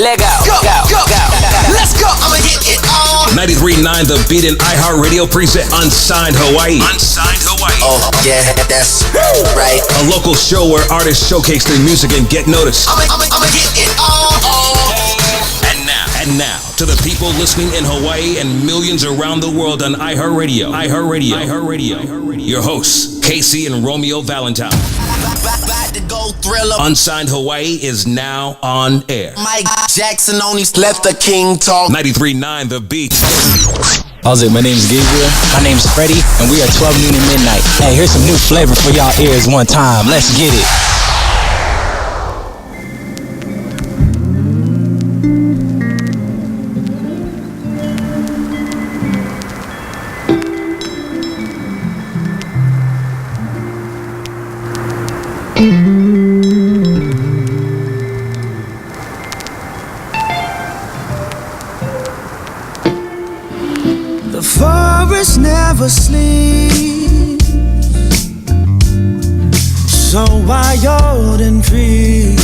Let go. Go. Let's go. I'ma hit it all. 93.9 The Beat and iHeartRadio present Unsigned Hawaii. Oh, yeah, that's right. A local show where artists showcase their music and get noticed. I'ma hit it all. And now, to the people listening in Hawaii and millions around the world on iHeartRadio. Your hosts, Casey and Romeo Valentine. About to go Thriller. Unsigned Hawaii is now on air. Mike Jackson only let the king talk. 93.9 The Beat. How's it? My name's Gabriel. My name's Freddie, and we are 12Noon Midnite. Hey, here's some new flavor for y'all ears one time. Let's get it. The forest never sleeps, so wild and free.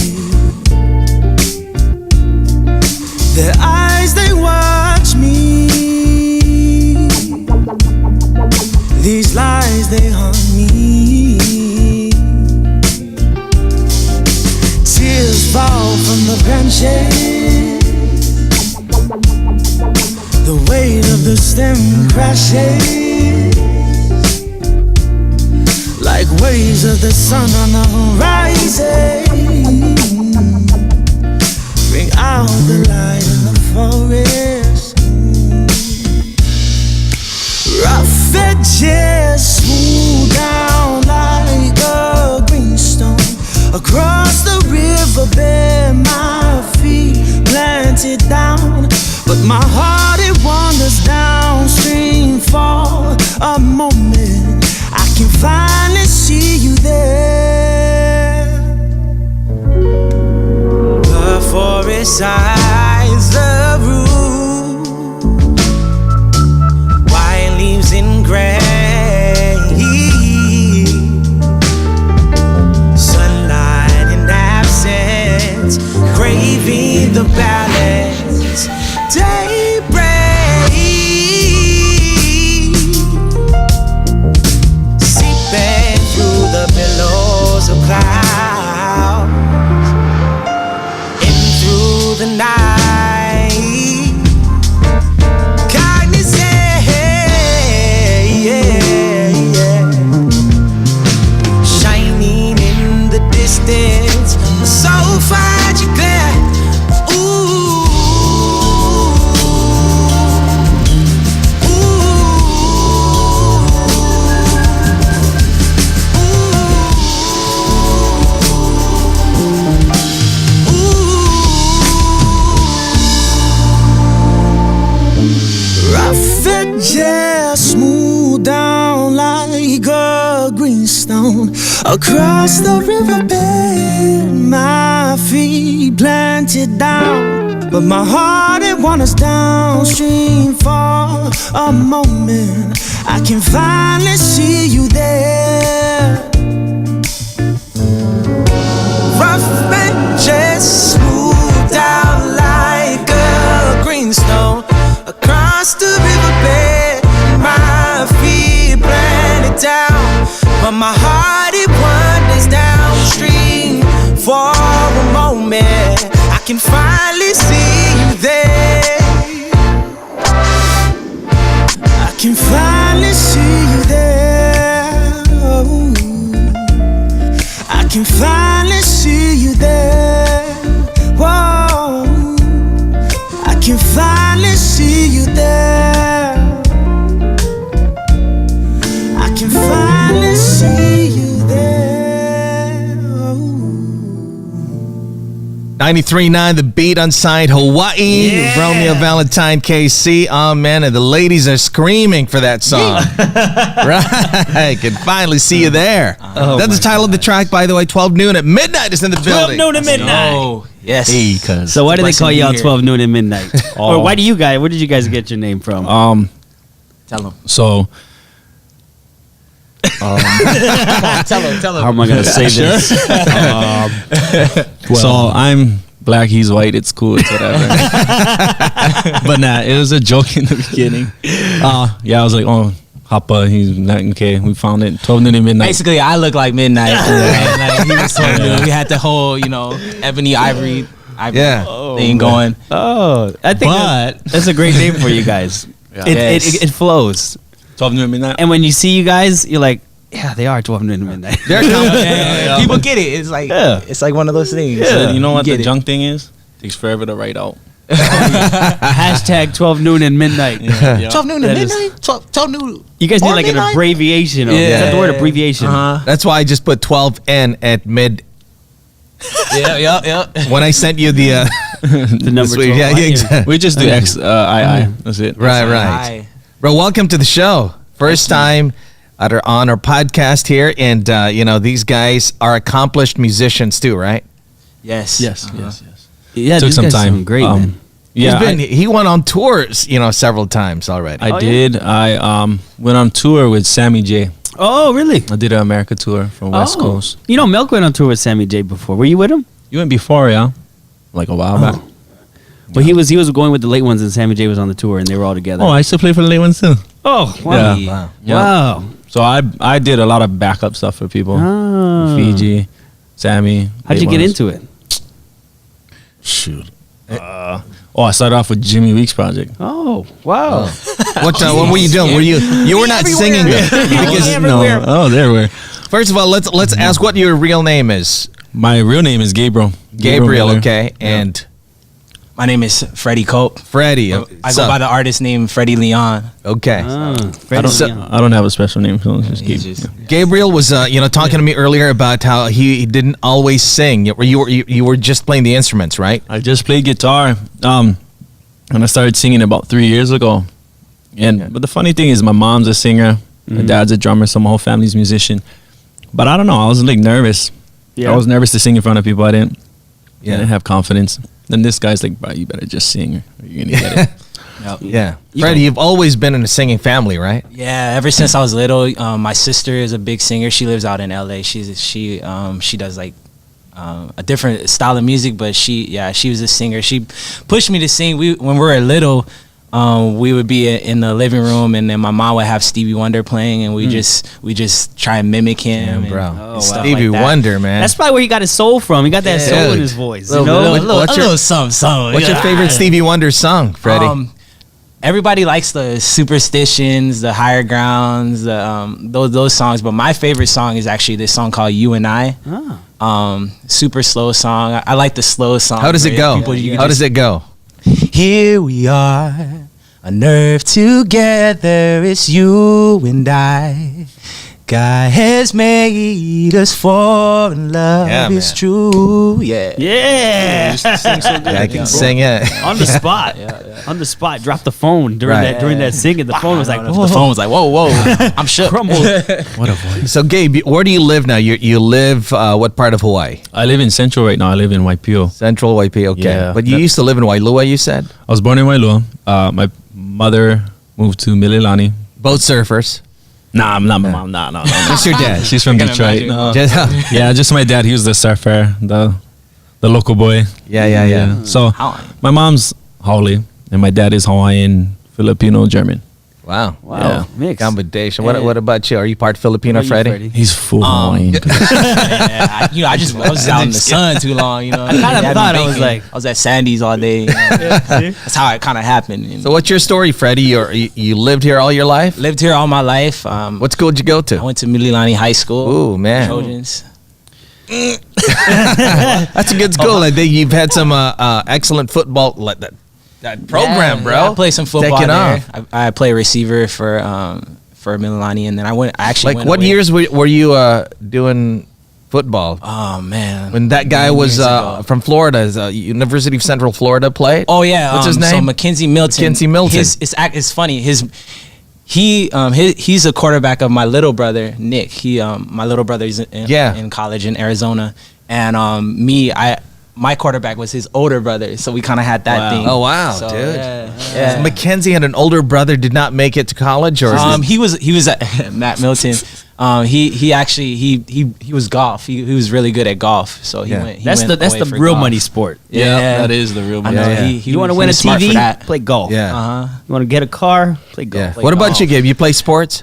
Their eyes, they watch me. These lies, they haunt me. Tears fall from the branches. The weight of the stem crashes like waves of the sun on the horizon. Bring out the light in the forest. Rough edges smooth down like a greenstone. Across the riverbed, my feet planted down. But my heart, it wanders downstream for a moment. I can finally see you there. The forest eyes the roof, white leaves in gray, sunlight in absence, craving the balance. Daybreak, seeping through the billows of clouds, in through the night. Kindness, yeah. Shining in the distance, so far you clear. Just smooth down like a greenstone. Across the riverbed, my feet planted down. But my heart, it wanders downstream for a moment. I can finally see you there. Rough edges smooth down like a greenstone. Across the riverbed, my feet planted down. But my heart, it wanders downstream for a moment. I can finally see you there. I can finally see you there. Oh, I can finally see you there. Whoa, I can finally see you there. I can finally see you there. Oh. 93.9 The Beat, Unsigned Hawaii. Yeah. Romeo Valentine, KC. Oh, man, and the ladies are screaming for that song. Right. I can finally see you there. That's the title of the track, by the way. 12 Noon at Midnight is in the building. 12 Noon at Midnight. Oh, yes. Hey, cuz. So why do they call y'all here. 12 Noon at Midnight? Or why do you guys, where did you guys get your name from? Tell them. So, Tell them. How am I going to say this? so I'm black, he's white. It's cool. It's whatever. But nah, it was a joke in the beginning. Yeah, I was like, oh, Hoppa, he's not okay. We found it. 12Noon Midnite. Basically, I look like Midnight. Like, he was 12 We had the whole, ebony ivory thing going. Oh, I think that's a great name for you guys. It flows. 12Noon Midnite. And when you see you guys, you're like, yeah, they are 12Noon Midnite. People get it. It's like one of those things. So you know what the junk thing is? Takes forever to write out. Hashtag 12Noon Midnite. 12 Midnight? 12 noon. You guys need like an abbreviation. Is that the word abbreviation? That's why I just put 12N at mid. Yeah. When I sent you the number 12. exactly. We just do XII. That's it. Right. Bro, welcome to the show. First time on our podcast here, and these guys are accomplished musicians too, right? Yes. Yeah, Took these some guys time. sound great, man. Yeah, He went on tours, several times already. I did. I went on tour with Sammy J. Oh, really? I did an America tour from West Coast. Milk went on tour with Sammy J before. Were you with him? You went before, yeah? Like a while back. Well, he was going with the late ones, and Sammy J was on the tour, and they were all together. Oh, I used to play for the late ones too. Oh, wow. Yeah. Wow. So I did a lot of backup stuff for people. Oh. Fiji, Sammy. How'd you get into it? Shoot. I started off with Jimmy Weeks project. Oh, wow. What were you doing? You were not singing though? Because There were. first of all, let's ask what your real name is. My real name is Gabriel. Gabriel, Miller. okay, and My name is Freddie Cope. Freddie. I go by the artist name Freddie Leon. Okay. I don't have a special name, so it's just Gabriel. Gabriel was, talking to me earlier about how he didn't always sing. You were just playing the instruments, right? I just played guitar, and I started singing about 3 years ago. But the funny thing is, my mom's a singer, my dad's a drummer, so my whole family's a musician. But I don't know, I was like nervous. Yeah. I was nervous to sing in front of people. I didn't have confidence. Then this guy's like, bro, you better just sing, or you're gonna get it. Yeah. Freddie, you've always been in a singing family, right? Yeah, ever since I was little. My sister is a big singer. She lives out in LA. She does like a different style of music, but she was a singer. She pushed me to sing. When we were little, we would be in the living room, and then my mom would have Stevie Wonder playing, and we just try and mimic him. Yeah, bro. And stuff Stevie like that. Wonder, man. That's probably where he got his soul from. He got that soul in his voice. A little something. What's your favorite Stevie Wonder song, Freddie? Everybody likes the Superstitions, the Higher Grounds, those songs. But my favorite song is actually this song called You and I. Super slow song. I like the slow song. How does it go? How does it go? Here we are, on earth together. It's you and I. God has made us fall in love. Yeah, It's man. true. Yeah. Yeah. I can sing it. On the spot. On the spot. Drop the phone during that singing. The phone was like, The phone was like, whoa. I'm shook. crumbled. What a voice. So, Gabe, where do you live now? You live what part of Hawaii? I live in Central right now. I live in Waipio. Central Waipio. Okay, Yeah. but you used to live in Wailua. You said I was born in Wailua. My mother moved to Mililani. both surfers. Nah, I'm not my mom. No. Just your dad. She's from Detroit. No. Just- Yeah, just my dad. He was the surfer, the local boy. yeah. So my mom's Haole, and my dad is Hawaiian, Filipino, German. Wow. Yeah. Mix. Combination. What about you? Are you part Filipino, Freddie? He's full Hawaiian. I was out in the sun too long. I kinda thought I was like- I was at Sandy's all day. That's how it kind of happened. So what's your story, Freddie? You lived here all your life? Lived here all my life. What school did you go I to? went to Mililani High School. Ooh, man. Trojans. That's a good school. I think you've had some excellent football that program, bro. Yeah, I played some football Taking there. off. I play receiver for Mililani, and then I actually Like, went what away. years were you doing football? Oh man, When that guy Many was years ago. from Florida, University of Central Florida played? Oh yeah, What's his name? So Mackenzie Milton. Mackenzie Milton. It's funny. He's a quarterback of my little brother Nick. My little brother is in college in Arizona, and my quarterback was his older brother. So we kind of had that thing. Oh, wow, So, dude. Yeah. Mackenzie had an older brother, did not make it to college, or is He was at Matt Milton. He actually he was golf. He was really good at golf. So he went. That's the real golf. money sport. Yeah, that is the real I money. know. Yeah. He You want to win a smart for TV? that. Play golf. Yeah. You want to get a car? Play golf. Yeah. Play What about golf. you, Gabe? You play sports?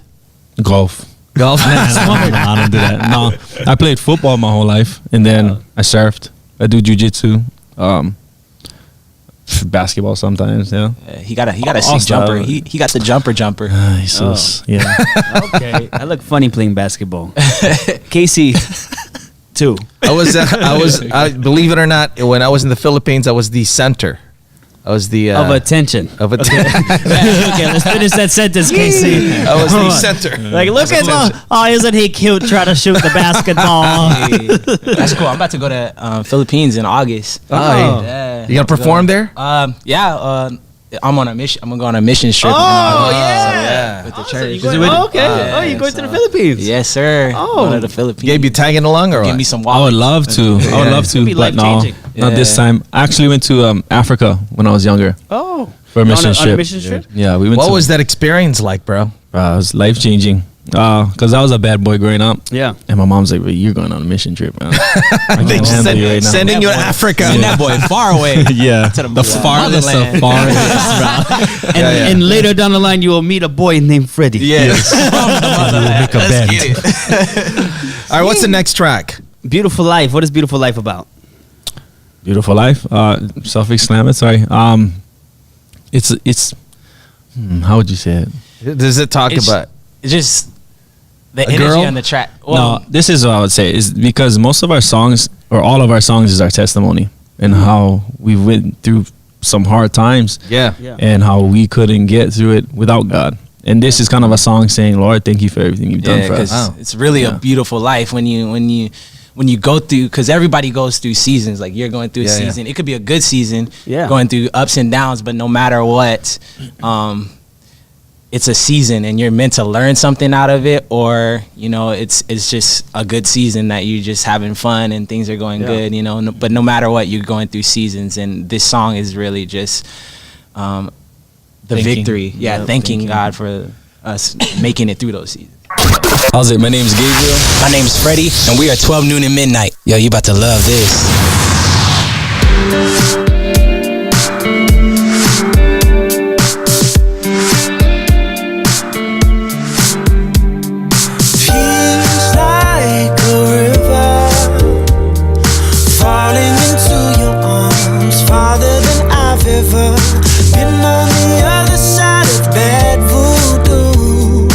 Golf. Golf. No, I don't do that. No, I played football my whole life, and then I surfed. I do jujitsu, basketball sometimes. Yeah. He got a All sick jumper. stuff. He got the jumper. Yeah. Okay, I look funny playing basketball. Casey, too. I believe it or not, when I was in the Philippines, I was the center. I was the Of attention. of attention. Okay, let's finish that sentence, Casey. I was the center. Like, look at isn't he cute trying to shoot the basketball? Hey, that's cool. I'm about to go to Philippines in August. Oh, Yeah. you gonna perform there? Yeah. I'm on a mission. I'm gonna go on a mission trip. yeah. With the church. Okay. You're going to the Philippines. Yes, sir. Oh. Going to the Philippines. Gabe, you tagging along or Give what? me some I water. would love to. I would love to, be but no, life-changing. not this time. I actually went to Africa when I was younger Oh. for a mission On trip. a mission trip? Yeah, we went. What to, was that experience like, bro? It was life changing. Because I was a bad boy growing up. Yeah. And my mom's like, well, you're going on a mission trip, man. I They can't just handle you right now. sending you to Africa. Send that boy far away. Yeah, To the the farthest motherland. of farthest, bro. And later down the line, you will meet a boy named Freddie. Yes. Make a bed. All right, what's the next track? Beautiful Life. What is Beautiful Life about? Beautiful life. Self-explanatory. It's. How would you say it? Does it talk It's- about? It's just the energy girl? on the track. Well, No, this is what I would say is because most of our songs or all of our songs is our testimony and how we went through some hard times Yeah. Yeah. and how we couldn't get through it without God. And this is kind of a song saying, Lord, thank you for everything you've done yeah, for us. because it's really a beautiful life when you go through, because everybody goes through seasons. Like you're going through a Yeah, yeah. season. It could be a good season, Yeah. going through ups and downs, but no matter what, it's a season and you're meant to learn something out of it, or it's just a good season that you're just having fun and things are going good, but no matter what, you're going through seasons, and this song is really just the Thanking. victory. Thanking God for us making it through those seasons. How's it? My name's Gabriel. My name's Freddie, and we are 12Noon and Midnight. Yo, you about to love this. Feels like a river falling into your arms, farther than I've ever been on the other side of bad voodoo.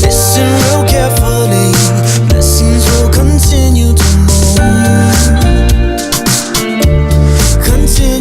Listen real carefully, blessings will continue to move. Continue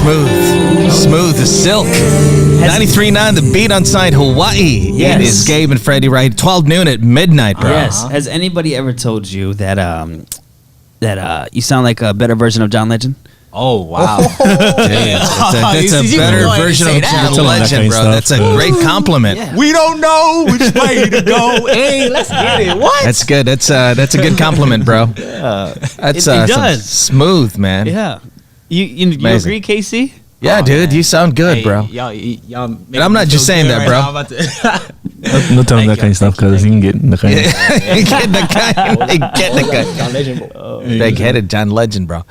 Smooth as silk. 93.9 The Beat on site Hawaii. Yes. It is Gabe and Freddie right. 12 noon at midnight, bro. Yes. Has anybody ever told you that you sound like a better version of John Legend? Oh wow! That's a better version of John Legend, bro. That's a great compliment. Yeah. We don't know which way to go. Hey, let's get it. What? That's good. That's a good compliment, bro. That's It does. smooth, man. Yeah. You Amazing. agree, Casey? Yeah, dude, you sound good, bro. Y'all And I'm not just saying that, bro. No tell him that kind of stuff because he can get in the kind of. Get the guy. Big-headed John Legend, bro.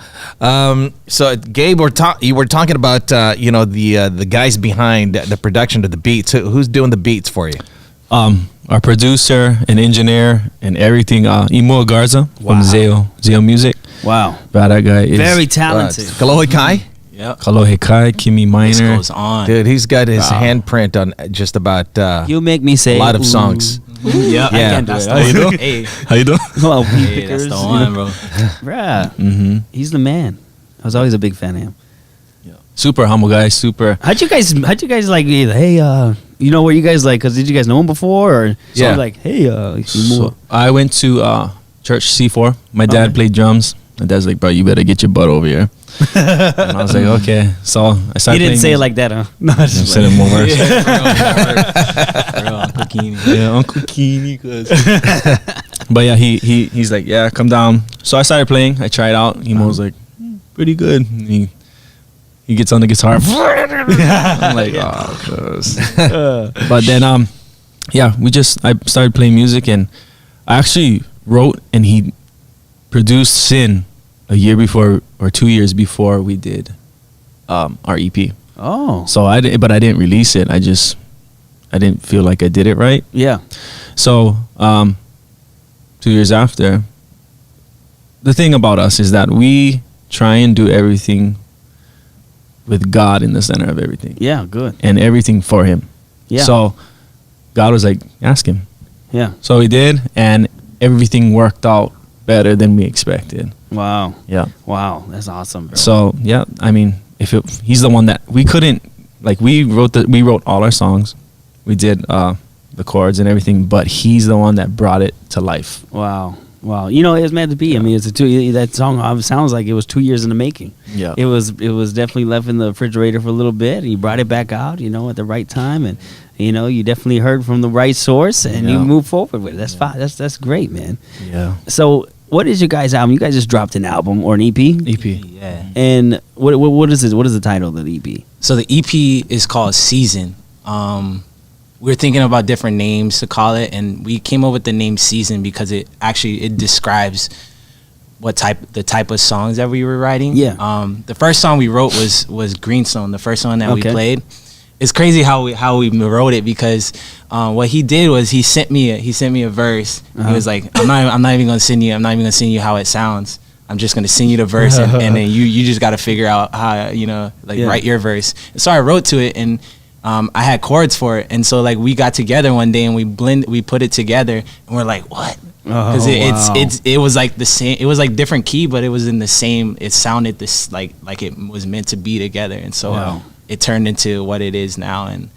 So Gabe, you were talking about the guys behind the production of the beats. Who's doing the beats for you? Our producer and engineer and everything, Imo Garza from Zeo Music. Wow. But that guy is Very talented. Kalohe Kai? Yep. Kalohe Kai, Kimi This Minor. goes on. Dude, he's got his handprint on just about You make me say a lot of ooh. songs. Yep. Yeah. I can't do it. How you doing? Hey, How you doing? Well, weed hey, pickers, that's the you one, know. bro. Bruh. Mm-hmm. He's the man. I was always a big fan of him. Super humble guy. Super. How'd you guys like, hey, you know where you guys like, because did you guys know him before? Or Yeah. like, hey, So I went to church C4. My dad played drums. My dad's like, bro, you better get your butt over here. And I was like, okay. So I started. he didn't playing say it music. like that, huh? No, I I just said it more worse. Real Uncle Keeney. Yeah, Uncle Keeney. But yeah, he's like, yeah, come down. So I started playing. I tried out. Emo was like, pretty good. And he gets on the guitar. I'm like, oh, cuz. But then, I started playing music, and I actually wrote and he produced Sin a year before or 2 years before we did our EP. Oh. So I didn't release it. I didn't feel like I did it right. Yeah. So 2 years after, the thing about us is that we try and do everything with God in the center of everything. Yeah, good. And everything for him. Yeah. So God was like, ask him. Yeah. So we did, and everything worked out better than we expected. Wow. Yeah. Wow. That's awesome, bro. So yeah, I mean, he's the one that we couldn't, like, we wrote all our songs. We did the chords and everything, but he's the one that brought it to life. Wow. Wow. You know, it was meant to be. I mean, that song sounds like it was 2 years in the making. Yeah. It was definitely left in the refrigerator for a little bit, and you brought it back out, at the right time, and you definitely heard from the right source, and you moved forward with it. That's fine. That's great, man. Yeah. So, what is your guys' album? You guys just dropped an album or an EP? EP. Yeah. And what is this? What is the title of the EP? So the EP is called Season. We were thinking about different names to call it, and we came up with the name Season because it describes the type of songs that we were writing. Yeah. The first song we wrote was Greenstone, the first one that we Okay. played. It's crazy how we wrote it because what he did was he sent me a verse. He was like, I'm not even gonna send you how it sounds. I'm just gonna sing you the verse, and then you just got to figure out how write your verse. And so I wrote to it, and I had chords for it, and so like we got together one day and we put it together, and we're like, what? Because it was like the same. It was like different key, but it was in the same. It sounded this like it was meant to be together, and so it turned into what it is now, and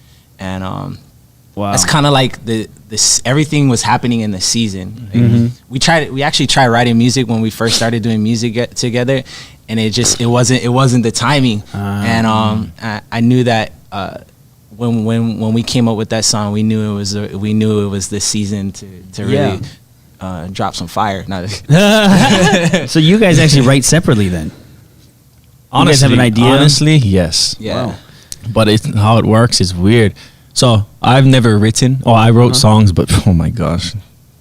Wow. It's kind of like this everything was happening in the season. Like, we actually tried writing music when we first started doing music together, and it wasn't the timing. And I knew that when we came up with that song, we knew it was the season to really drop some fire. So you guys actually write separately then? You guys have an idea? Honestly, yes. Yeah. Wow. But how it works is weird. So I've never written. Oh, I wrote songs, but oh my gosh,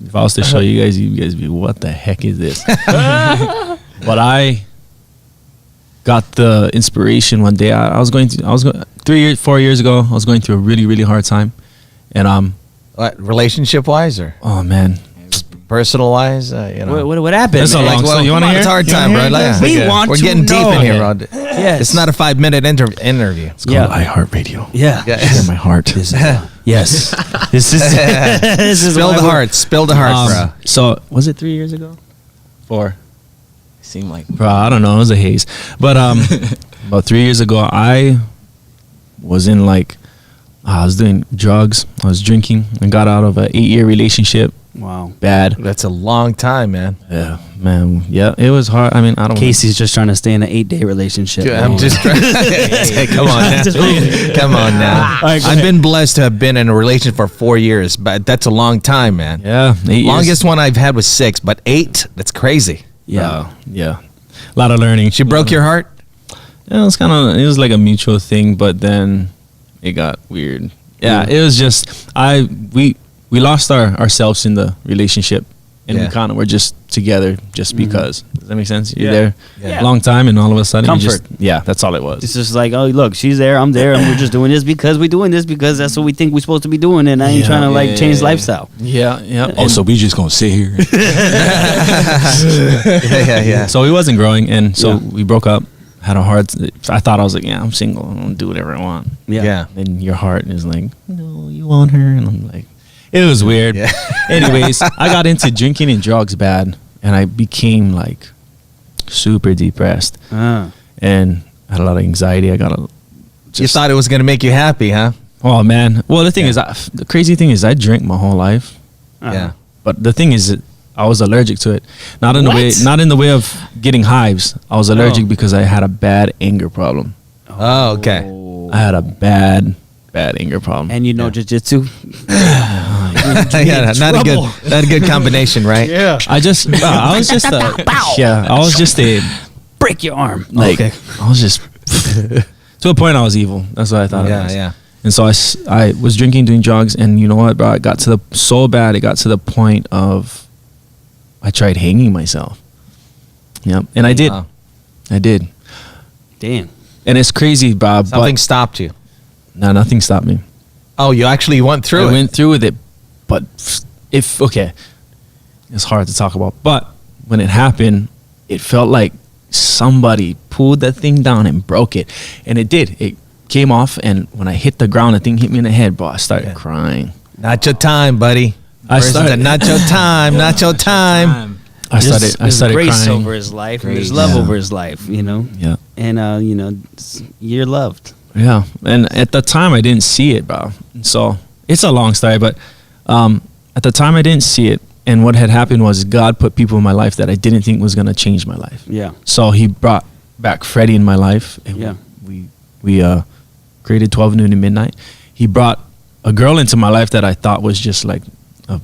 if I was to show you guys be, what the heck is this? But I got the inspiration one day. I was going 4 years ago. I was going through a really, really hard time, and What, relationship wise or oh man, personal wise? What happened? That's a man? long story. You want to hear? It's a hard time, bro. Like, We want we're to getting know. deep in here, Rod. Yes. It's not a 5-minute interview. It's called iHeartRadio. Yeah. Hear my heart. Yes. This is Spill why the we're- heart. Spill the heart, bro. So was it 3 years ago? 4. seemed like. Bro, I don't know. It was a haze. But about 3 years ago, I was in like, I was doing drugs. I was drinking and got out of an 8-year relationship. Wow. Bad. That's a long time, man. Yeah, man. Yeah, it was hard. I mean, I don't. Casey's just trying to stay in an 8-day relationship. Dude, I'm just trying. Hey, come on now. Come on now. All right, go I've ahead. been blessed to have been in a relationship for 4 years, but that's a long time, man. Yeah, 8 years. Longest one I've had was 6, but 8, that's crazy. Yeah. Yeah. A lot of learning. She broke your heart? Yeah, it was like a mutual thing, but then it got weird. Yeah, it was just we lost ourselves in the relationship, and we kind of were just together just because. Does that make sense? You're there a long time, and all of a sudden, Comfort. that's all it was. It's just like, oh, look, she's there, I'm there, and we're just doing this because we're doing this because that's what we think we're supposed to be doing, and I ain't trying to change lifestyle. Yeah. Oh, so we just gonna sit here? Yeah. So he wasn't growing, and so we broke up. Had a hard. I thought I was like, yeah, I'm single. I'm gonna do whatever I want. Yeah. Then your heart is like, no, you want her, and I'm like, it was weird. Yeah. Anyways, I got into drinking and drugs bad, and I became like super depressed, and I had a lot of anxiety. I got a. You thought it was going to make you happy, huh? Oh man! Well, the thing is, the crazy thing is, I drank my whole life. Yeah. But the thing is, I was allergic to it. Not in the way of getting hives. I was allergic because I had a bad anger problem. Oh, okay. I had a bad anger problem. And you know jiu-jitsu? Yeah, not a good combination, right? Yeah. I was just a Break your arm. like I was just to a point I was evil. That's what I thought. Yeah, it was. yeah. And so I was drinking, doing drugs, and you know what, bro? It got to so bad. It got to the point of I tried hanging myself. Yep, and I did. Wow. I did. Damn. And it's crazy, Bob. Something stopped you. No, nothing stopped me. Oh, you actually went through I it. went through with it, but it's hard to talk about. But when it happened, it felt like somebody pulled that thing down and broke it, and it did. It came off, and when I hit the ground, the thing hit me in the head, bro. I started crying. Not your time, buddy. I started. Not your time. Not your time. I started grace crying. over his life, and there's love over his life, you know? Yeah. And, you're loved. Yeah, and at the time I didn't see it, bro. So it's a long story, but at the time I didn't see it, and what had happened was God put people in my life that I didn't think was gonna change my life. Yeah. So He brought back Freddie in my life, and we created 12Noon Midnite. He brought a girl into my life that I thought was just like a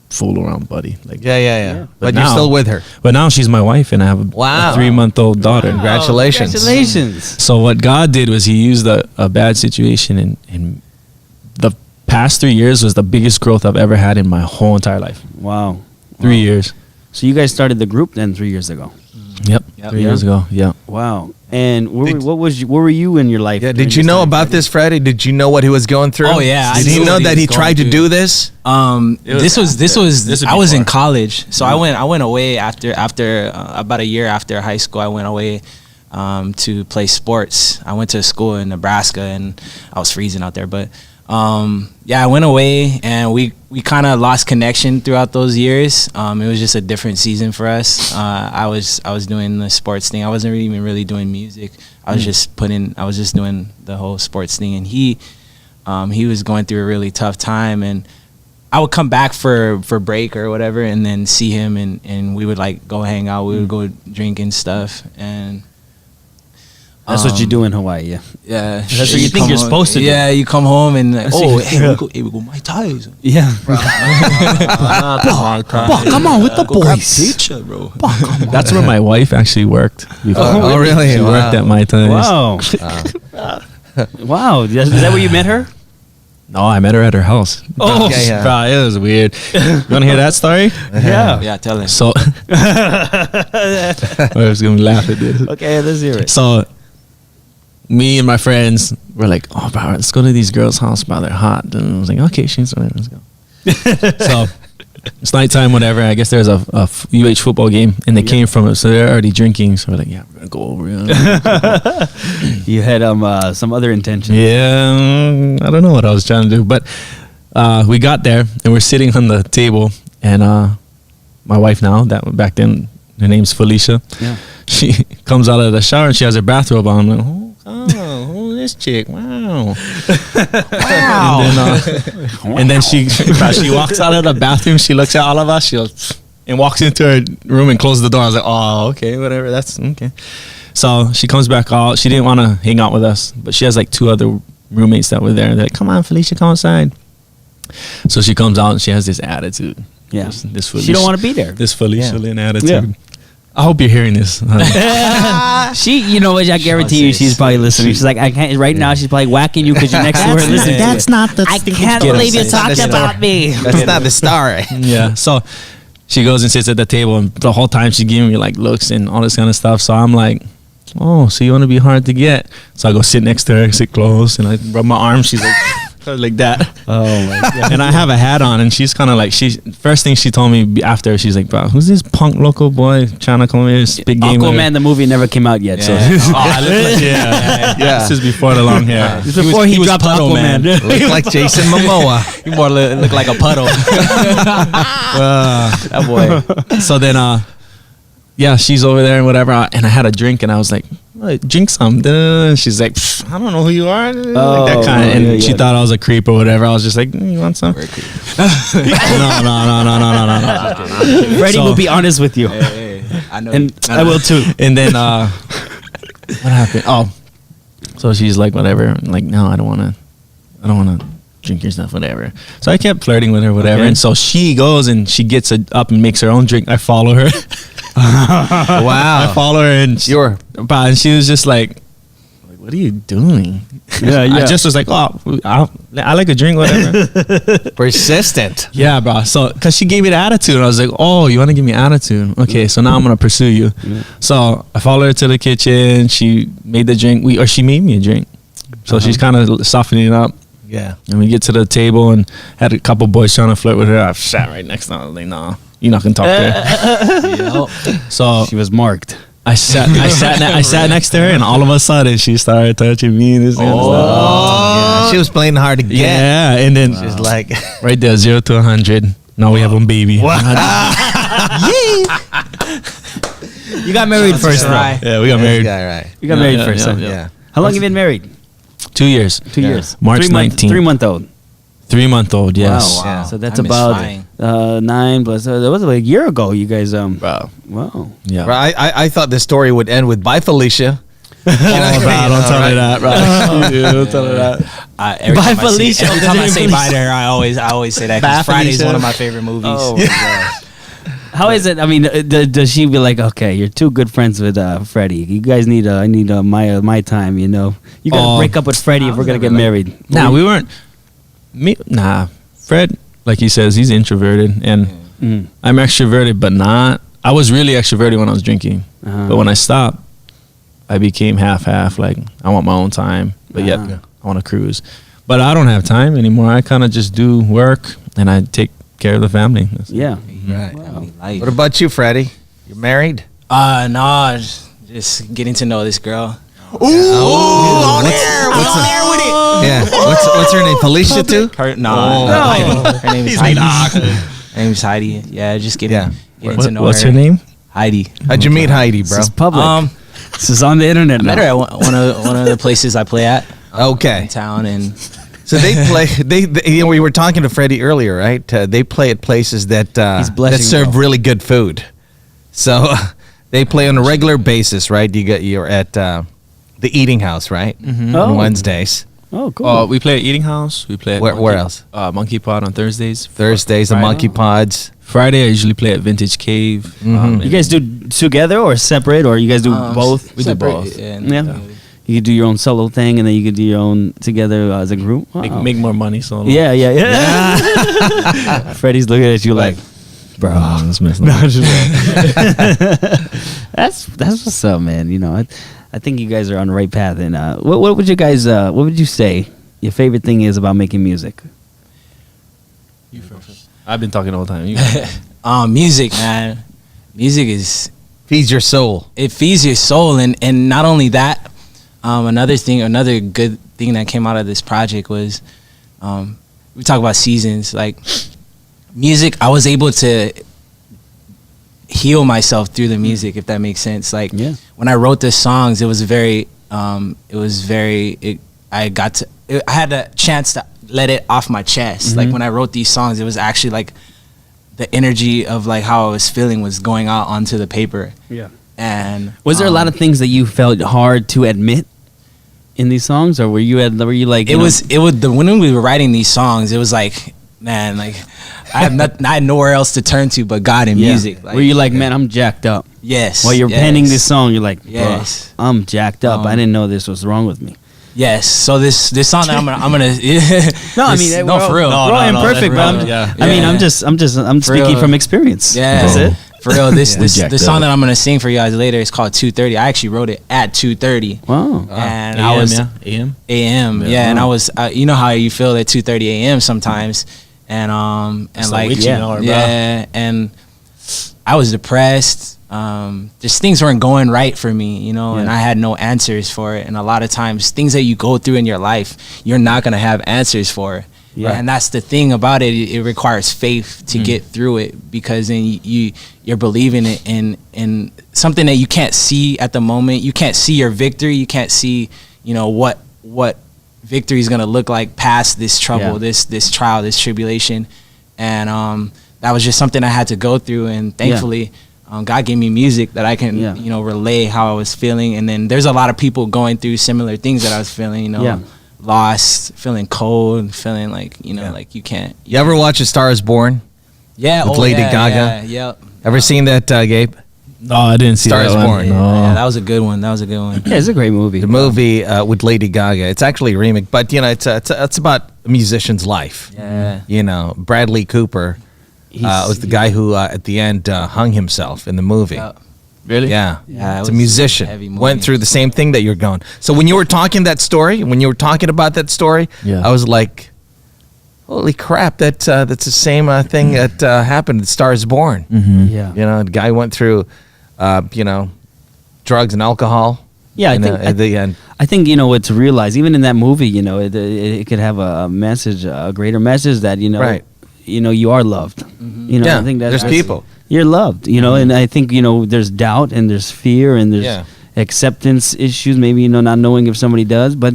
fool around buddy. Like Yeah. But you're now- still with her. But now she's my wife, and I have a 3-month-old daughter. Congratulations. Congratulations. So what God did was He used a bad situation, and the past 3 years was the biggest growth I've ever had in my whole entire life. Wow. 3 years. So you guys started the group then 3 years ago. Yep. 3 years ago. Yeah. Wow. And where were you in your life? Yeah, during did you this know time, about Freddie? this, Freddie? Did you know what he was going through? Oh, yeah, I Did he knew know what he that he was tried to going do through. this? This was would I be was in far. college, so I went away after about a year after high school. I went away to play sports. I went to school in Nebraska, and I was freezing out there. But I went away, and we kind of lost connection throughout those years. It was just a different season for us. I was doing the sports thing. I wasn't even really doing music. I was just doing the whole sports thing, and he was going through a really tough time, and I would come back for break or whatever, and then see him, and we would like go hang out. We would go drink and stuff, and That's what you do in Hawaii, yeah. yeah, That's what you think you're supposed to do. Yeah, you come home and like, what we go my ties. Yeah. Come on with the boys. Pizza, bro. That's where my wife actually worked before. Oh, really? She Wow. worked at my time. Wow. Wow. Is that where you met her? No, I met her at her house. Oh, Okay, yeah. Bro, it was weird. You want to hear that story? yeah. Yeah, tell him. So, I was going to laugh at this. Okay, let's hear it. So, me and my friends were like, oh, bro, let's go to these girls' house, bro. They're hot. And I was like, okay, she's all right, let's go. So, it's nighttime, whatever. I guess there's a UH football game, and they came from it. So, they're already drinking. So, we're like, yeah, we're going to go over. You had some other intention. Yeah, I don't know what I was trying to do. But we got there, and we're sitting on the table. And my wife now, that back then, her name's Felicia. Yeah. she comes out of the shower and she has her bathrobe on. I'm like, who's this chick? Wow. And then she walks out of the bathroom. She looks at all of us. She goes, and walks into her room and closes the door. I was like, oh, okay, whatever. That's okay. So she comes back out. She didn't want to hang out with us, but she has like 2 other roommates that were there. They're like, come on, Felicia, come outside. So she comes out and she has this attitude. Yeah. This She don't want to be there. This Felicia Lynn attitude. Yeah. I hope you're hearing this. She, you know what? I guarantee you, she's probably listening. She's like, I can't. Right now, she's probably whacking you because you're next to her. Listening. That's not the. I can't believe you talked about me. That's not the story. Yeah. So she goes and sits at the table, and the whole time she's giving me like looks and all this kind of stuff. So I'm like, oh, so you want to be hard to get? So I go sit next to her, sit close, and I rub my arm. She's like. Like that. Oh my god! And I have a hat on, and she's kind of like first thing she told me after, she's like, "Bro, who's this punk local boy trying to come here spit game?" Aquaman, the movie never came out yet, so I look like, yeah. This is before the long hair. This is before he dropped Puddle Aquaman. Look like Jason Momoa. You more look like a puddle. That boy. So then, yeah, she's over there and whatever, and I had a drink, and I was like, drink some. And she's like, I don't know who you are. Like that kind of, and she thought I was a creep or whatever. I was just like, you want some? No. Freddie will be honest with you. Hey, I know. And I will too. And then, what happened? Oh, so she's like, whatever. I'm like, no, I don't want to drink your stuff, whatever. So I kept flirting with her, whatever. Okay. And so she goes and she gets up and makes her own drink. I follow her. Wow. I follow her and she was just like, what are you doing? Yeah. I just was like, oh, I like a drink, whatever. Persistent. Yeah, bro. So, because she gave me the attitude. I was like, oh, you want to give me attitude? Okay, so now I'm going to pursue you. Yeah. So I followed her to the kitchen. She made the drink. She made me a drink. So she's kind of softening it up. Yeah. And we get to the table and had a couple boys trying to flirt with her. I sat right next to her. I was like, nah, you're not going to talk to her. So she was marked. I sat next to her, and all of a sudden she started touching me. And this and stuff. Yeah. She was playing hard to get. Yeah, and then she's like, right there, 0 to 100. Now we have a baby. You got married first, though. Yeah, we got married. Right. You got married first, huh? Yeah. How long have you been married? 2 years. 2 years. March 19th. 3-month-old. 3-month-old, yes. Wow. Yeah. So that's about 9 plus. That was like a year ago. You guys. Wow. Wow. Yeah. Right. I thought the story would end with "Bye, Felicia." Don't tell me that, bro. Don't tell me that. Bye, Felicia. Every time I say bye to her, I always say that because Friday's one of my favorite movies. Oh my gosh. How is it? I mean, does she be like, okay, you're too good friends with Freddie. You guys need I need my time. You know, you gotta break up with Freddie if we're gonna get married. Nah, we weren't. Nah, Fred, like he says, he's introverted, and I'm extroverted, but not. I was really extroverted when I was drinking, but when I stopped, I became half. Like I want my own time, but yet I want to cruise. But I don't have time anymore. I kind of just do work, and I take care of the family. Yeah. Right. Wow. What about you, Freddie? You're married? No, just getting to know this girl. Ooh, on air. We're on air with it. Yeah. What's her name? Felicia too? Her name is Heidi. Her name is Heidi. Yeah, just getting to know her. What's her name? Heidi. How'd you meet Heidi, bro? This is public. This is on the internet. I met her at one of the places I play at. Okay. In town, and so they play. They we were talking to Freddie earlier, right? They play at places that serve really good food. So they play on a regular basis, right? You're at the Eating House, right? Mm-hmm. On Wednesdays. Oh, cool. We play at Eating House. We play at where else? Monkey Pod on Thursdays. Thursdays, the Monkey Pods. Friday, I usually play at Vintage Cave. You guys do together or separate, or you guys do both? We do both. Yeah. You could do your own solo thing, and then you could do your own together as a group. Wow. Make more money solo. Yeah. Freddie's looking at you like, bro, that's messing that's what's up, man. You know, I think you guys are on the right path. And what would you guys? What would you say your favorite thing is about making music? You first. I've been talking all the time. Music, man. Music feeds your soul. It feeds your soul, and not only that. Another good thing that came out of this project was we talk about seasons. Like music, I was able to heal myself through the music, if that makes sense. Like when I wrote the songs, it was very I had a chance to let it off my chest. Like when I wrote these songs, it was actually like the energy of like how I was feeling was going out onto the paper. Yeah. And was there a lot of things that you felt hard to admit in these songs, or were you like when we were writing these songs, it was like, man, like I had nowhere else to turn to but God and music. Like, were you like, man, I'm jacked up? Yes. While you're penning this song, you're like, yes, I'm jacked up. I didn't know this was wrong with me. Yes. So this song that I'm gonna for real. No, we're all imperfect, but I'm speaking from experience. Yeah. That's it. For real, this song that I'm gonna sing for you guys later is called 2:30. I actually wrote it at 2:30. Wow. And AM, I was AM. And I was you know how you feel at 2:30 AM sometimes, and like and I was depressed. Just things weren't going right for me, and I had no answers for it. And a lot of times, things that you go through in your life, you're not gonna have answers for. Yeah. And that's the thing about it. It requires faith to get through it, because then you're believing it in something that you can't see at the moment. You can't see your victory. You can't see, what victory is gonna look like past this trouble, this trial, this tribulation. And that was just something I had to go through. And thankfully, God gave me music that I can, relay how I was feeling. And then there's a lot of people going through similar things that I was feeling, lost, feling cold, feeling like, like you can't. You ever watch A Star Is Born? Yeah. With Lady Gaga? Yeah. Ever seen that, Gabe? No, I didn't see Star Is Born. No. Yeah, that was a good one. Yeah, it's a great movie. The movie with Lady Gaga. It's actually a remake, but it's about a musician's life. Yeah. Bradley Cooper was the guy who at the end hung himself in the movie. Really? Yeah. It's a a musician. heavy movie. Went through the same thing that you're going. So when you were talking about that story, I was like, holy crap, that's the same thing that happened at Star Is Born. Mm-hmm. Yeah. The guy went through, drugs and alcohol. Yeah, at the end. I think what to realize, even in that movie, it could have a message, a greater message that Right. You are loved. I think there's people. You're loved, and I think there's doubt and there's fear and there's acceptance issues. Maybe not knowing if somebody does, but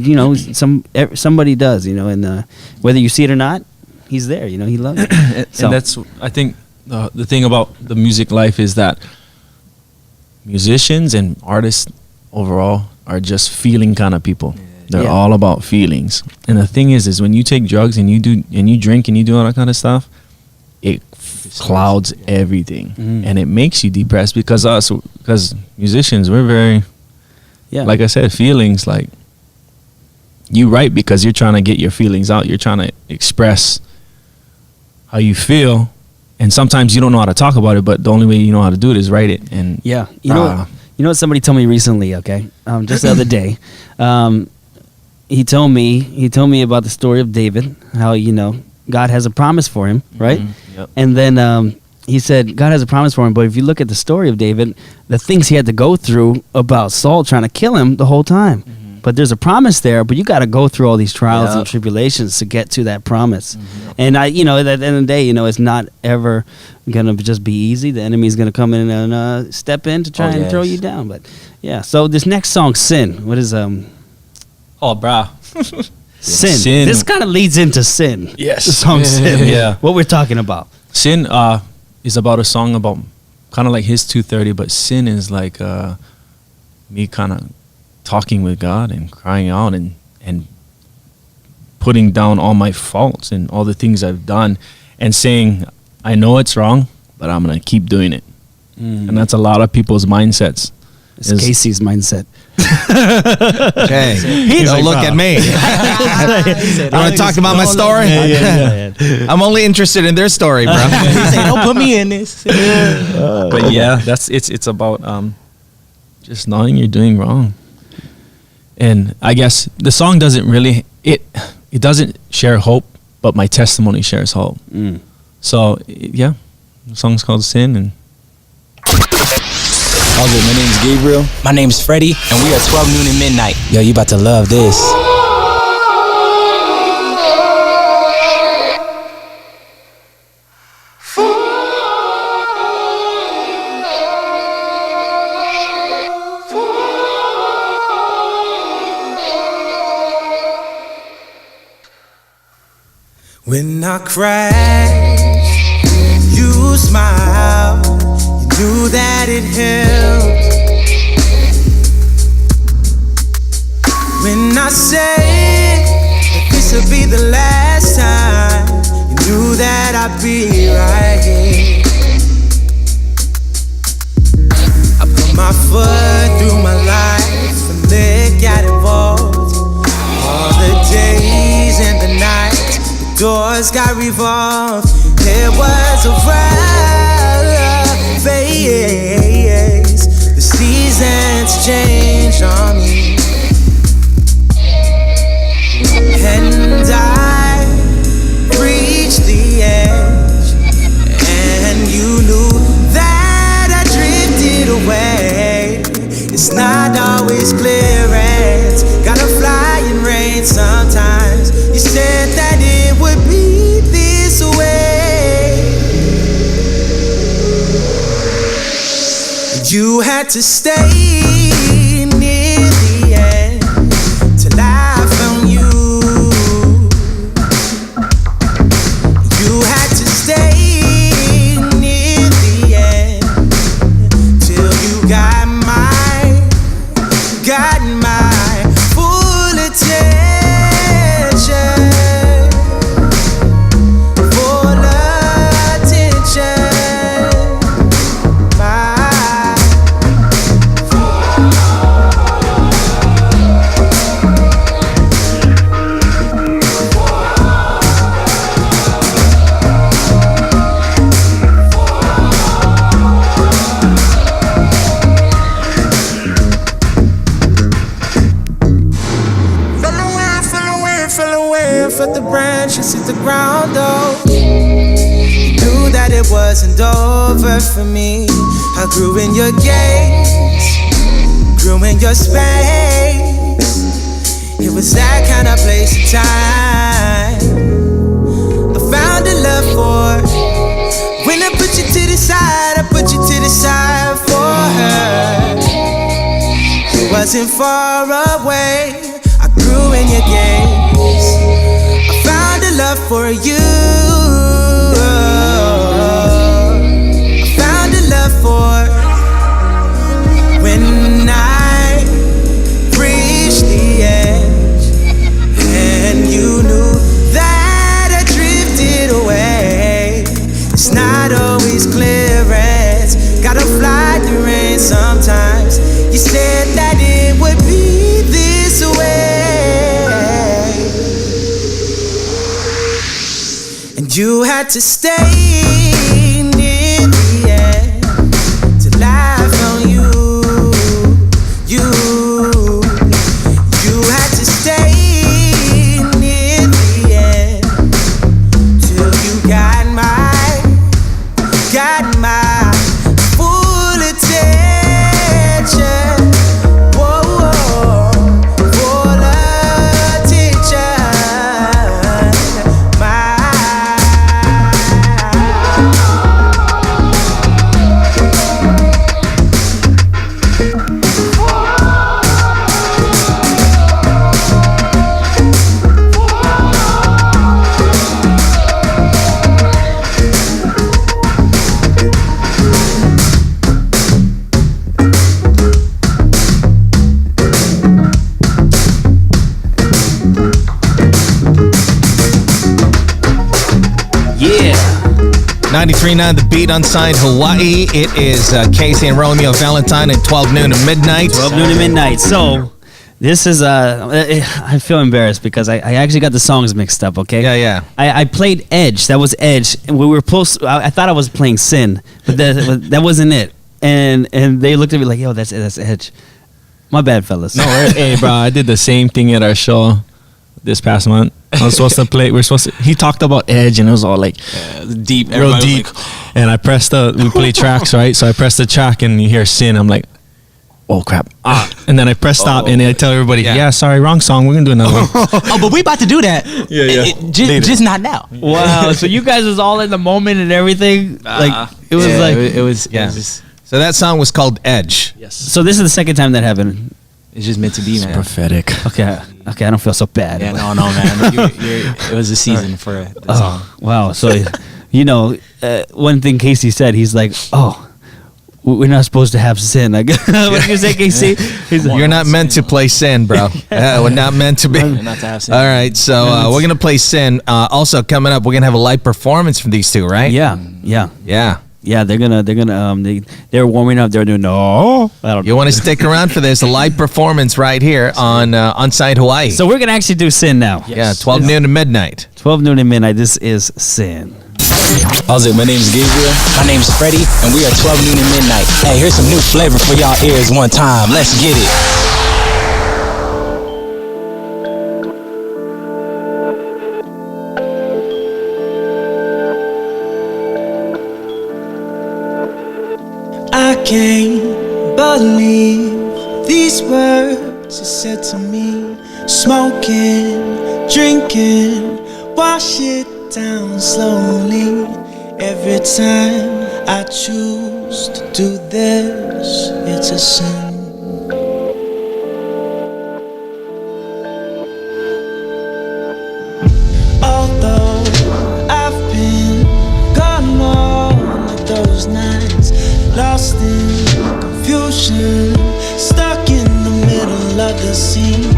somebody does. And whether you see it or not, he's there. He loves you. And that's, I think, the thing about the music life is that musicians and artists overall are just feeling kind of people. They're all about feelings. And the thing is when you take drugs and you drink and you do all that kind of stuff, it clouds everything. And it makes you depressed, because musicians, we're very, like I said, feelings. Like, you write because you're trying to get your feelings out. You're trying to express how you feel. And sometimes you don't know how to talk about it, but the only way you know how to do it is write it. And you know what somebody told me recently, okay? Just the other day. He told me about the story of David, how God has a promise for him, right? Yep. And then he said God has a promise for him, but if you look at the story of David, the things he had to go through about Saul trying to kill him the whole time. But there's a promise there, but you got to go through all these trials and tribulations to get to that promise. And at the end of the day, it's not ever gonna just be easy. The enemy's gonna come in and step in to try and throw you down. But so this next song, "Sin," what is oh, brah. Sin. This kind of leads into Sin. Yes. The song Sin. Yeah. What we're talking about. Sin is about a song about kind of like his 2:30, but sin is like me kind of talking with God and crying out and putting down all my faults and all the things I've done and saying, I know it's wrong, but I'm going to keep doing it. And that's a lot of people's mindsets. It's Casey's mindset. Okay. Don't look at me. You want to talk about my story? I'm only interested in their story, bro. Don't put me in this. But yeah, it's about just knowing you're doing wrong. And I guess the song doesn't really it doesn't share hope, but my testimony shares hope. So the song's called Sin. And how's it? My name's Gabriel. My name's Freddie, and we are 12Noon Midnite. Yo, you about to love this. When I crashed, you smiled. You knew that it helped. When I said that this would be the last time, you knew that I'd be right here. I put my foot through my life and leg got involved. All the days and the nights, the doors got revolved. There was a phase. The seasons changed on me. And I reached the edge, and you knew that I drifted away. It's not always clearance, gotta fly in rain sometimes. You said that it would be this way. You had to stay near the end till I found you. You had to stay near the end till you got my full attention. Full attention. Felt the branches hit the ground, oh. Knew that it wasn't over for me. I grew in your gaze, grew in your space. It was that kind of place and time I found a love for. When I put you to the side, I put you to the side for her. It wasn't far away. I grew in your gaze, love for you. I found a love for when I reached the edge, and you knew that I drifted away. It's not always clearance, gotta fly through rain sometimes. You said that it would be this way. You had to stay near the end till I found you. You had to stay near the end till you got my full attention. Whoa, full attention. Yeah. 93.9 The Beat, Unsigned Hawaii. It is Casey and Romeo Valentine at 12 noon at midnight. 12 noon at midnight. So, this is, I feel embarrassed because I actually got the songs mixed up, okay? Yeah. I played Edge. That was Edge. And we were I thought I was playing Sin, but that wasn't it. And they looked at me like, yo, that's Edge. My bad, fellas. No, hey, bro, I did the same thing at our show this past month. I was supposed to play. He talked about Edge, and it was all like deep, real deep. Like, and I pressed we play tracks, right? So I pressed the track, and you hear Sin. I'm like, oh crap! And then I press stop, and I tell everybody, yeah, sorry, wrong song. We're gonna do another one. Oh, but we about to do that. Yeah. Just not now. Wow. So you guys was all in the moment and everything. It was So that song was called Edge. Yes. So this is the second time that happened. it's just meant to be, man. Prophetic. Okay, I don't feel so bad. Yeah, no, man. It was a season for the song. Wow. So, one thing Casey said, he's like, we're not supposed to have sin. What did you say, Casey? He's like, You're not meant to play sin, bro. We're not meant to be. Not to have sin. All right, so we're gonna play sin. Also coming up, we're gonna have a live performance from these two, right? Yeah. Yeah, they're warming up. They're doing I don't You know. want to stick around for this? A live performance right here on Site Hawaii. So we're gonna actually do sin now. Yeah, 12 noon to midnight. 12 noon and midnight. This is sin. How's it? My name's Gabriel. My name's Freddie, and we are 12 noon and midnight. Hey, here's some new flavor for y'all ears one time. Let's get it. I can't believe these words you said to me. Smoking, drinking, wash it down slowly. Every time I choose to do this, it's a sin. Although I've been gone all of those nights, lost in confusion, stuck in the middle of the scene,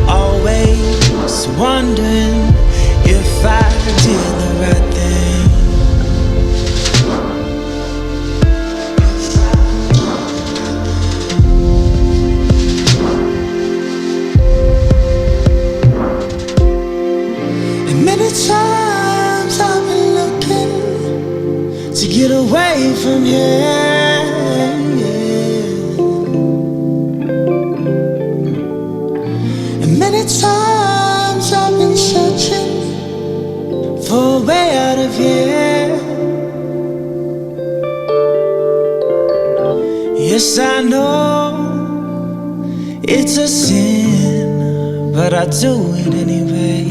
always wondering if I did the right thing. And many times I've been looking to get away from here. And many times I've been searching for a way out of here. Yes, I know it's a sin, but I do it anyway.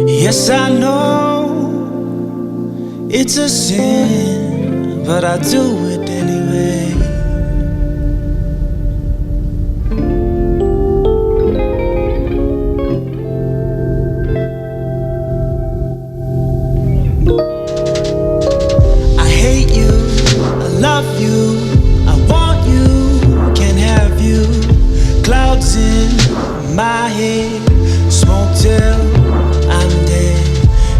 Yes, I know it's a sin, but I do it anyway. I hate you, I love you, I want you, can't have you. Clouds in my head, smoke till I'm dead.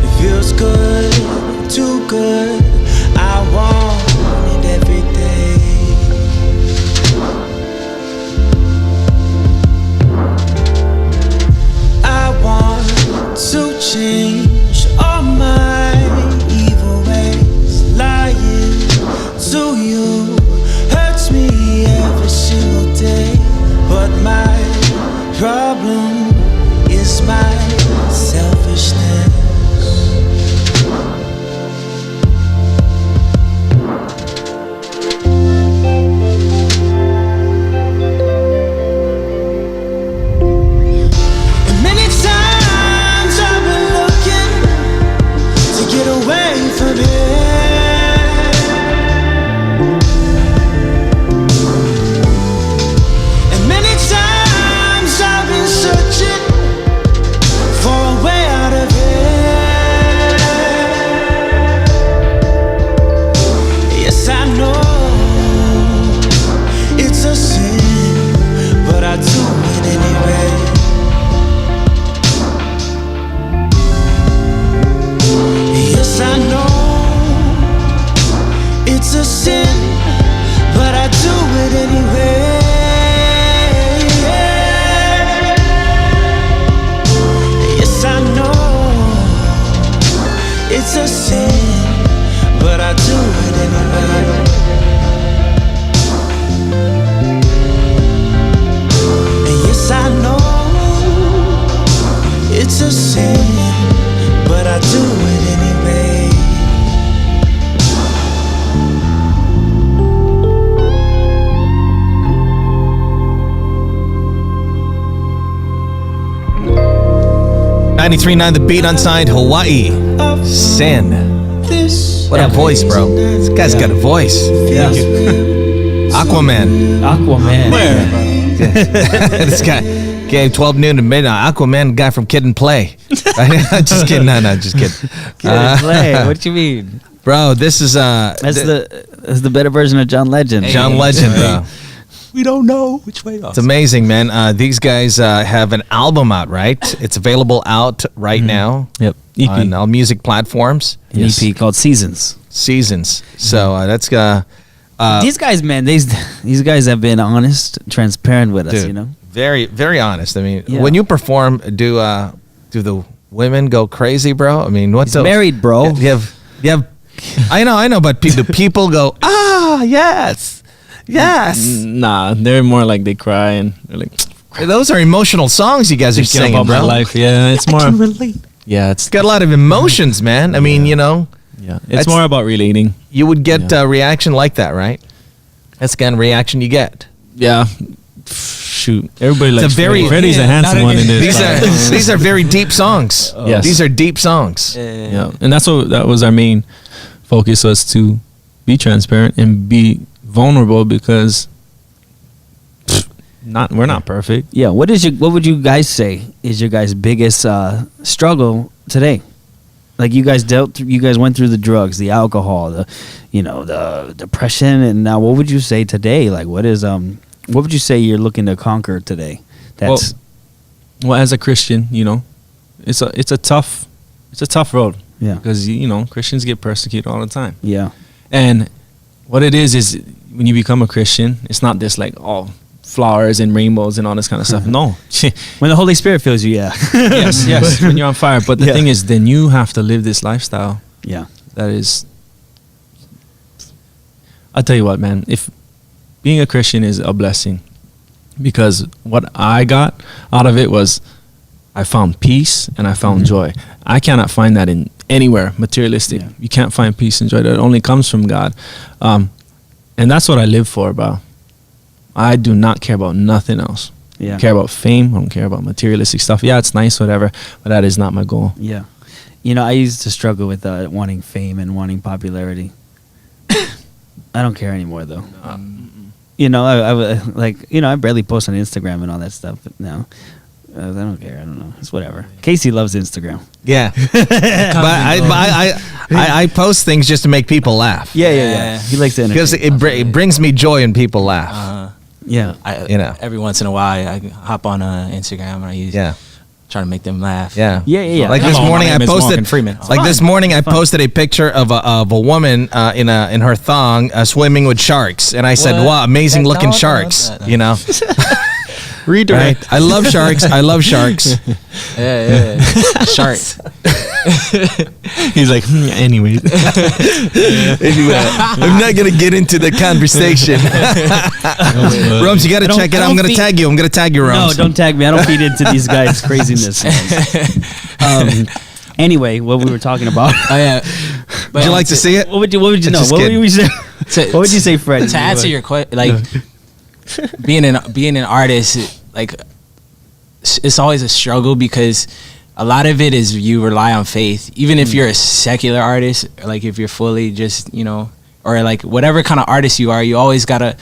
It feels good, too good. I want it every day. I want to change all my evil ways. Lying to you hurts me every single day. But my problem is my selfishness. And many times I've been looking to get away from here. And many times I've been searching for a way out of here. Yes, I know it's a sin, but I do it anyway. Yes, I know it's a sin, but I do it anyway. Yes, I know it's a sin, but I do it anyway. Yes, I know it's a sin, but I do it anyway. 93.9 The Beat on Site Hawaii. Sin. What a voice, bro. This guy's got a voice. Yeah. Aquaman. This guy. Okay, 12 noon to midnight. Aquaman, guy from Kid and Play. Just kidding. No, just kidding. Play. What you mean? Bro, this is That's the better version of John Legend. John Legend, bro. We don't know which way. It's amazing, man. These guys have an album out, right? It's available out right now. Yep. EP. On all music platforms. An EP called Seasons. So that's These guys, man, these guys have been honest, transparent with us. dude, You know. very, very honest. I mean, Yeah. when you perform, do the women go crazy, bro? I mean, what's He's married, bro. You have. I know, but do people go? Yes. Nah, they're more like they cry and they're like, Those are emotional songs you guys are thinking singing, about my bro. life. Yeah, it's more. Yeah, It's got a lot of emotions, man. I mean, yeah, it's That's- more about relating. you would get a reaction like that, right? That's the kind of reaction you get. Yeah. Shoot, everybody It's likes a very- Freddie's a handsome one in this. These are very deep songs. Yes. These are deep songs. Yeah, and that was our main focus, was to be transparent and be vulnerable, because we're not perfect. Yeah. What would you guys say is your guys' biggest struggle today? Like you guys went through the drugs, the alcohol, the depression, and now what would you say today? Like what would you say you're looking to conquer today? That's Well, as a Christian, it's a tough road. Yeah. Because Christians get persecuted all the time. yeah. And what it is when you become a Christian, it's not this like all flowers and rainbows and all this kind of stuff. No. When the Holy Spirit fills you, yeah. yes, when you're on fire. But the thing is, then you have to live this lifestyle. Yeah. That is, I'll tell you what, man, if being a Christian is a blessing, because what I got out of it was I found peace and I found joy. I cannot find that in anywhere materialistic. Yeah. You can't find peace and joy. That only comes from God. And that's what I live for, bro. I do not care about nothing else. I Yeah. don't care about fame. I don't care about materialistic stuff. Yeah, it's nice, whatever, but that is not my goal. Yeah. I used to struggle with wanting fame and wanting popularity. I don't care anymore, though. I barely post on Instagram and all that stuff, but now I don't care. I don't know. It's whatever. Casey loves Instagram. Yeah. but I post things just to make people laugh. Yeah. He likes to Because it brings me joy when people laugh. yeah. Every once in a while, I hop on Instagram and I try to make them laugh. Yeah. Yeah. Like this Hello, morning, my I name is posted. Morgan Freeman. Like this morning, I posted a picture of a woman in her thong swimming with sharks, and I said, What? "Wow, amazing Don't looking know sharks!" that. You know. Redirect. Right? I love sharks. I love sharks. Yeah. Sharks. He's like, anyways. Anyway, I'm not gonna get into the conversation. Rums, you gotta check it out. I'm gonna tag you. I'm gonna tag you, No, Rums. don't tag me. I don't feed into these guys' craziness. Anyway, what we were talking about. Oh yeah. Would you like to see it? What would you know? Just What would kidding. you say? What would you say, Fred? To answer your question, like being an artist, like it's always a struggle because a lot of it is you rely on faith. Even if you're a secular artist, or like if you're fully just or like whatever kind of artist you are, you always gotta.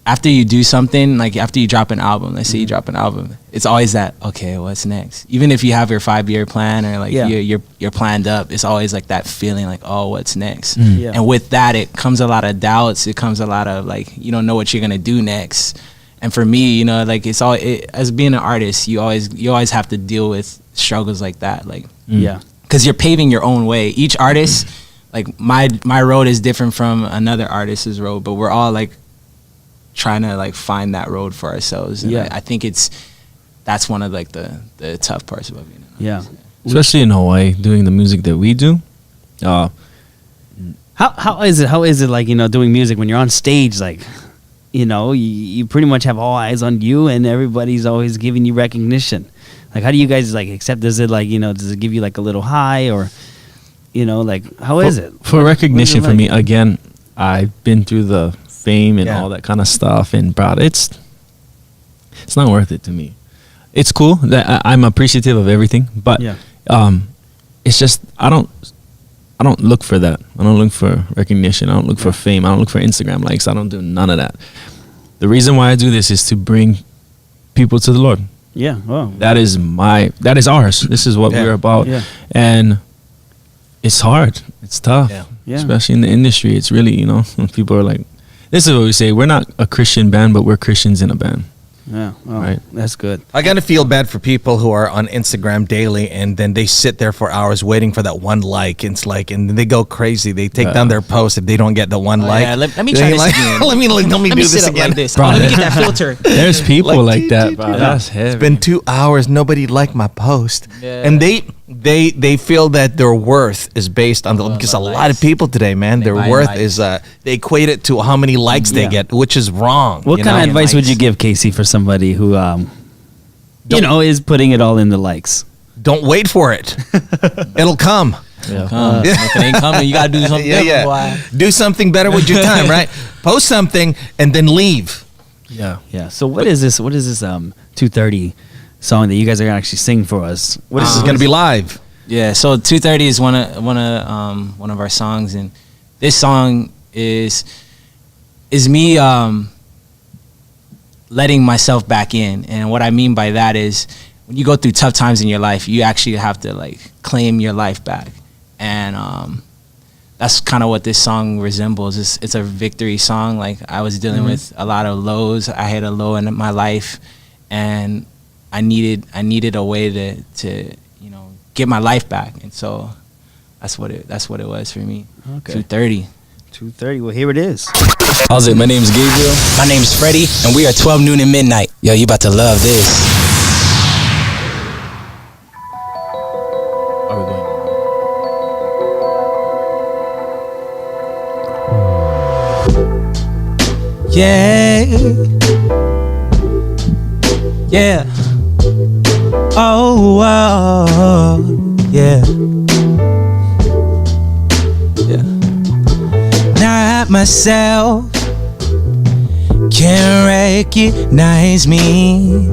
After you do something, like after you drop an album, let's say you drop an album, it's always that, okay, what's next? Even if you have your 5-year plan or like you're planned up, it's always like that feeling like, oh, what's next? Yeah. And with that, it comes a lot of doubts. It comes a lot of like, you don't know what you're gonna do next. And for me, like it's all as being an artist, you always have to deal with struggles like that, like Yeah. because you're paving your own way. Each artist, like my road is different from another artist's road, but we're all like trying to like find that road for ourselves. And Yeah. I think that's one of like the tough parts about being an artist. Yeah. Especially in Hawaii, doing the music that we do. How is it like, doing music when you're on stage, like, you pretty much have all eyes on you and everybody's always giving you recognition. Like, how do you guys like accept? Does it like, does it give you like a little high or, like, how is it? For recognition, What for is it me, like? again, I've been through the fame and Yeah. all that kind of stuff, and bro, it's not worth it to me. It's cool that I'm appreciative of everything, but Yeah. it's just I I don't look for that. I don't look for recognition. I don't look for fame. I don't look for Instagram likes. I don't do none of that. The reason why I do this is to bring people to the Lord. Yeah. Oh. That is ours. This is what we're about. Yeah. And it's hard. It's tough. Yeah. Especially in the industry. It's really, when people are like, this is what we say. We're not a Christian band, but we're Christians in a band. Yeah. Oh, Right. That's good. I gotta feel bad for people who are on Instagram daily and then they sit there for hours waiting for that one like. And it's like, and then they go crazy. They take down their post if they don't get the one like. Yeah, let me try this again. let me do this sit up again. like this. Bro, Let me get that filter. There's people like that, bro. That's heavy. It's been 2 hours. Nobody liked my post, Yeah. and they feel that their worth is based on because a lot of people today, man, their buy worth likes. is they equate it to how many likes they get, which is wrong. What kind of advice would you give, Casey, for somebody who, is putting it all in the likes? Don't wait for it. It'll come. If it ain't coming, you gotta do something different, boy. Do something better with your time, right? Post something and then leave. Yeah. Yeah. So what is this? 2:30 song that you guys are gonna actually sing for us? What This is going to be live. Yeah, so 2:30 is one of our songs, and this song is me letting myself back in. And what I mean by that is when you go through tough times in your life, you actually have to like claim your life back. And that's kind of what this song resembles. It's a victory song. Like I was dealing with a lot of lows. I had a low in my life, and I needed a way to get my life back. And so that's what it was for me. Okay. 2:30. 2:30. Well, here it is. How's it? My name's Gabriel. My name's Freddie, and we are 12Noon and Midnight. Yo, you about to love this. Are we going? Yeah. Yeah. Oh, yeah. Yeah. Not myself can recognize me.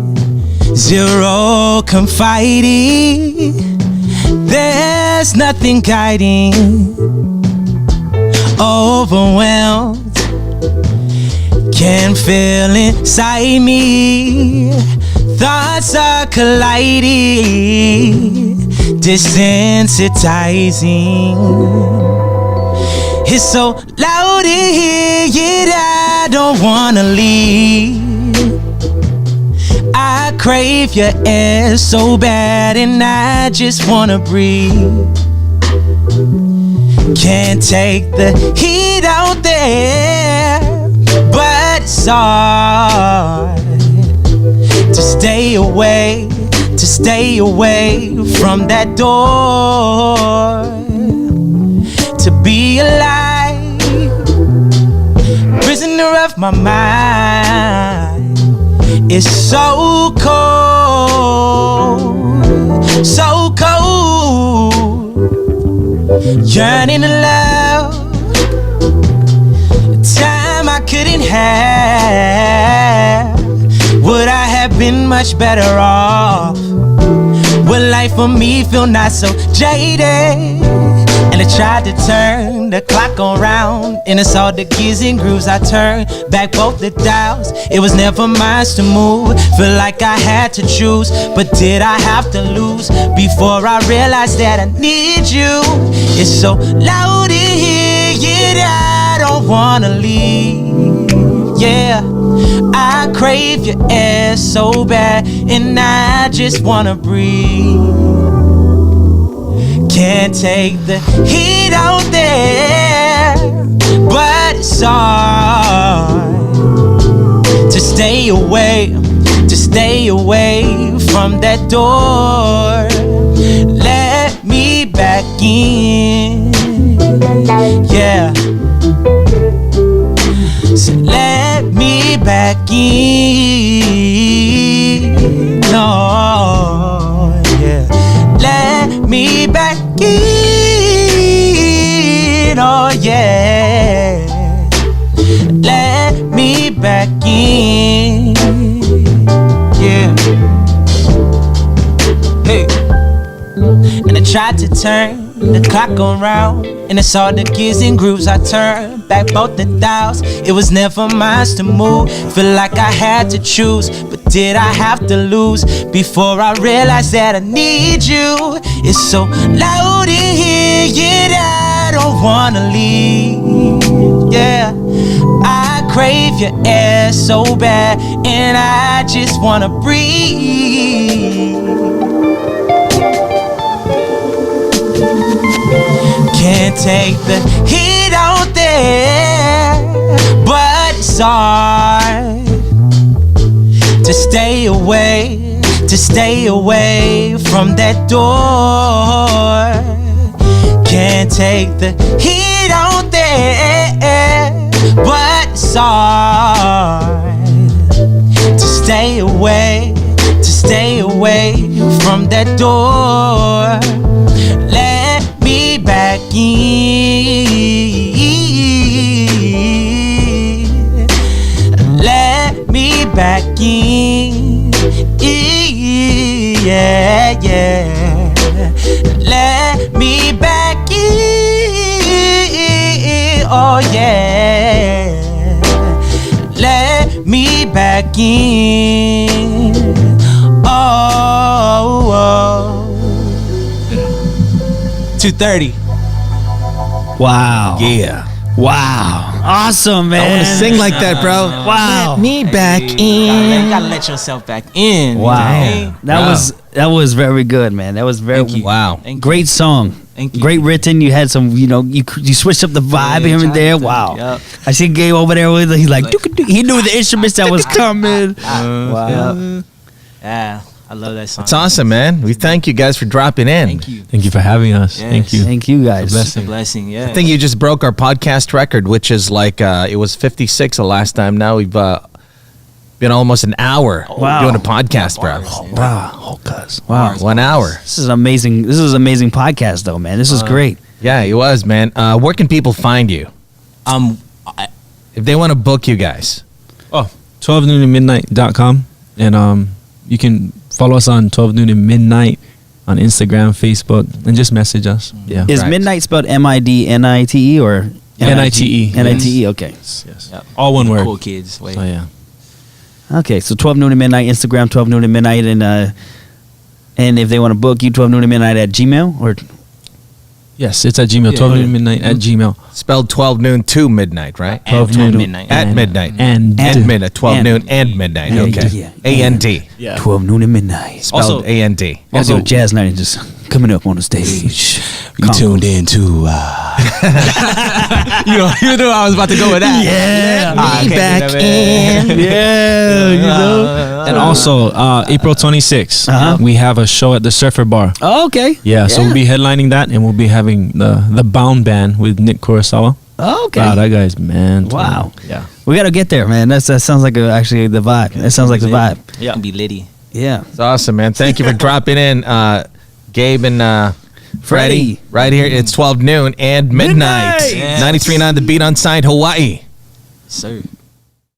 Zero confiding. There's nothing guiding. Overwhelmed. Can feel inside me. Thoughts are colliding, desensitizing. It's so loud in here, yet I don't wanna leave. I crave your air so bad, and I just wanna breathe. Can't take the heat out there, but it's hard to stay away from that door. To be alive, prisoner of my mind. It's so cold, so cold. Yearning to love, time I couldn't have. Would I have been much better off? Would life for me feel not so jaded? And I tried to turn the clock around, and it's all the gears and grooves. I turned back both the dials. It was never mine to move. Feel like I had to choose, but did I have to lose before I realized that I need you? It's so loud in here, yet I don't wanna leave. Yeah, I crave your air so bad, and I just wanna breathe. Can't take the heat out there, but it's hard to stay away from that door. Let me back in, yeah. So let me back in, no, yeah. Let me back in, oh yeah. Let me back in, yeah. Hey. And I tried to turn the clock around, And it's all the gears and grooves. I turned back both the dials. It was never mine to move. Feel like I had to choose, but did I have to lose before I realized that I need you? It's so loud in here, yet I don't wanna leave. Yeah, I crave your air so bad, and I just wanna breathe. Can't take the heat out there, but it's hard to stay away from that door. Can't take the heat out there, but it's hard to stay away from that door. Let me back in. Let me back in. Yeah, yeah. Let me back in. Oh, yeah. Let me back in. Oh. 2:30. Wow. Yeah. Wow. Awesome, man. I want to sing like that, bro. Wow. Let me back You in. gotta let yourself back in. Wow. Okay? That was very good, man. That was very Wow. Thank you. great song. Thank you. Great written. You had some, you switched up the vibe here and there. Wow. Yep. I see Gabe over there with he's like he knew the instruments that was coming. Wow. Yeah, I love that song. It's awesome, man. We thank you guys for dropping in. Thank you. Thank you for having us. Yes. Thank you. Thank you guys. It's a blessing, yeah. I think you just broke our podcast record, which is like, it was 56 the last time. Now we've been almost an hour doing a podcast, bro. Wow. Wow. 1 hour. This is amazing. This is an amazing podcast, though, man. This is great. Yeah, it was, man. Where can people find you if they want to book you guys? 12noonandmidnight.com. And you can follow us on 12noon and midnight on Instagram, Facebook, and just message us. Yeah. Is Right. Midnight spelled MIDNITE or NITE. NITE, okay. Yes. Yep. All one word. Cool kids. Wait. So yeah. Okay, so 12 noon and midnight, Instagram 12 noon and midnight, and if they want to book you, 12 noon and midnight at Gmail or Yes, it's at Gmail. 12 noon and midnight at Gmail. Spelled 12 noon to midnight, right? 12 noon midnight. At midnight. And midnight. 12 and- noon and midnight. Yeah, Okay. yeah. A-N-D. Yeah. 12 noon and midnight. Spelled Also- A-N-D. Also, Jazz Night is just coming up on the stage. You tuned in to, you know I was about to go with that. Yeah, Me back in. yeah, you know. And also, April 26th, we have a show at the Surfer Bar. Oh, okay. Yeah, so we'll be headlining that, and we'll be having the Bound Band with Nick Kurosawa. Oh, okay. Wow, that guy's man. Wow. Yeah. We gotta get there, man. That sounds like actually the vibe. That sounds like the vibe. Yeah. Be litty. Yeah. It's awesome, man. Thank you for dropping in, Gabe and Freddie. Right here, it's 12 noon and midnight. Midnight! Yes. 93.9 The Beat on Site, Hawaii. Sir.